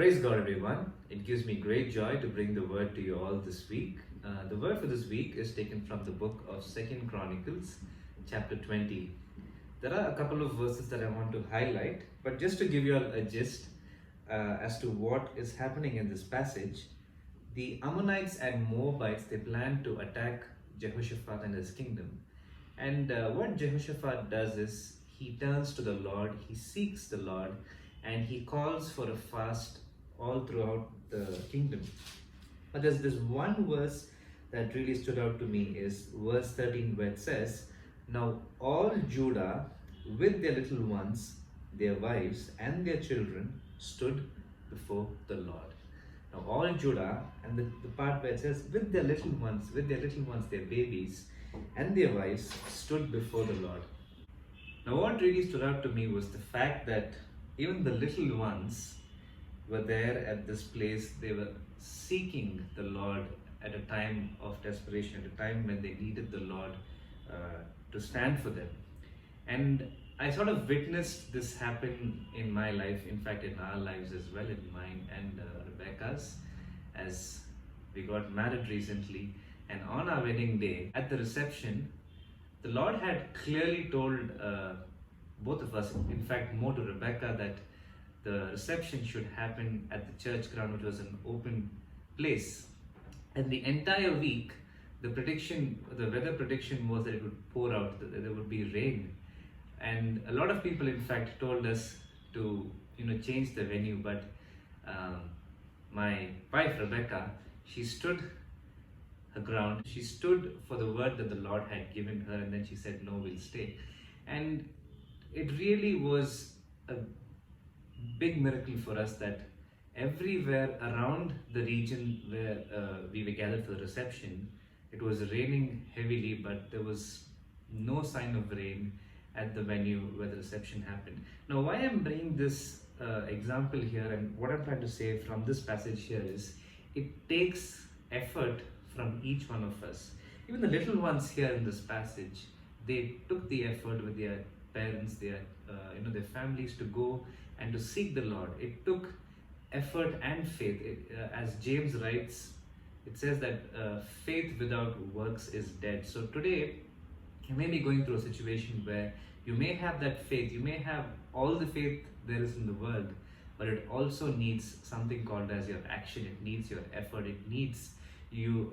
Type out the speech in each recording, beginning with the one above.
Praise God, everyone. It gives me great joy to bring the word to you all this week. The word for this week is taken from the book of Second Chronicles, chapter 20. There are a couple of verses that I want to highlight, but just to give you all a gist as to what is happening in this passage, the Ammonites and Moabites, they plan to attack Jehoshaphat and his kingdom. And what Jehoshaphat does is he turns to the Lord, he seeks the Lord, and he calls for a fast all throughout the kingdom. But there's this one verse that really stood out to me is verse 13, where it says, "Now all Judah with their little ones, their wives, and their children stood before the Lord." Now all Judah, and the part where it says with their little ones, their babies, and their wives stood before the Lord. Now what really stood out to me was the fact that even the little ones were there at this place. They were seeking the Lord at a time of desperation, at a time when they needed the Lord to stand for them. And I sort of witnessed this happen in my life, in fact in our lives as well, in mine and Rebecca's, as we got married recently. And on our wedding day, at the reception, the Lord had clearly told both of us, in fact more to Rebecca, that the reception should happen at the church ground, which was an open place. And the entire week, the weather prediction was that it would pour out, that there would be rain. And a lot of people, in fact, told us to, change the venue. But my wife, Rebecca, she stood her ground. She stood for the word that the Lord had given her, and then she said, "No, we'll stay." And it really was a big miracle for us that everywhere around the region where we were gathered for the reception, it was raining heavily, but there was no sign of rain at the venue where the reception happened. Now, why I'm bringing this example here, and what I'm trying to say from this passage here is, it takes effort from each one of us. Even the little ones here in this passage, they took the effort with their parents, their families, to go and to seek the Lord. It took effort and faith. As James writes, it says that faith without works is dead. So today, you may be going through a situation where you may have that faith, you may have all the faith there is in the world, but it also needs something called as your action. It needs your effort. It needs your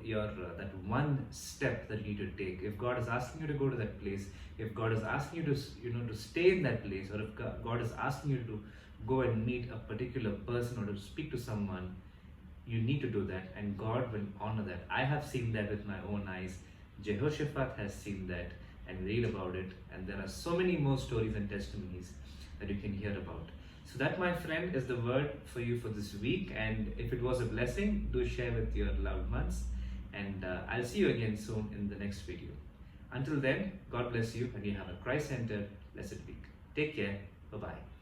that one step that you need to take. If God is asking you to go to that place, if God is asking you to to stay in that place, or if God is asking you to go and meet a particular person or to speak to someone, you need to do that, and God will honor that. I have seen that with my own eyes. Jehoshaphat has seen that, and read about it, and there are so many more stories and testimonies that you can hear about. So that, my friend, is the word for you for this week. And if it was a blessing, do share with your loved ones. And I'll see you again soon in the next video. Until then, God bless you, and you have a Christ-centered, blessed week. Take care. Bye-bye.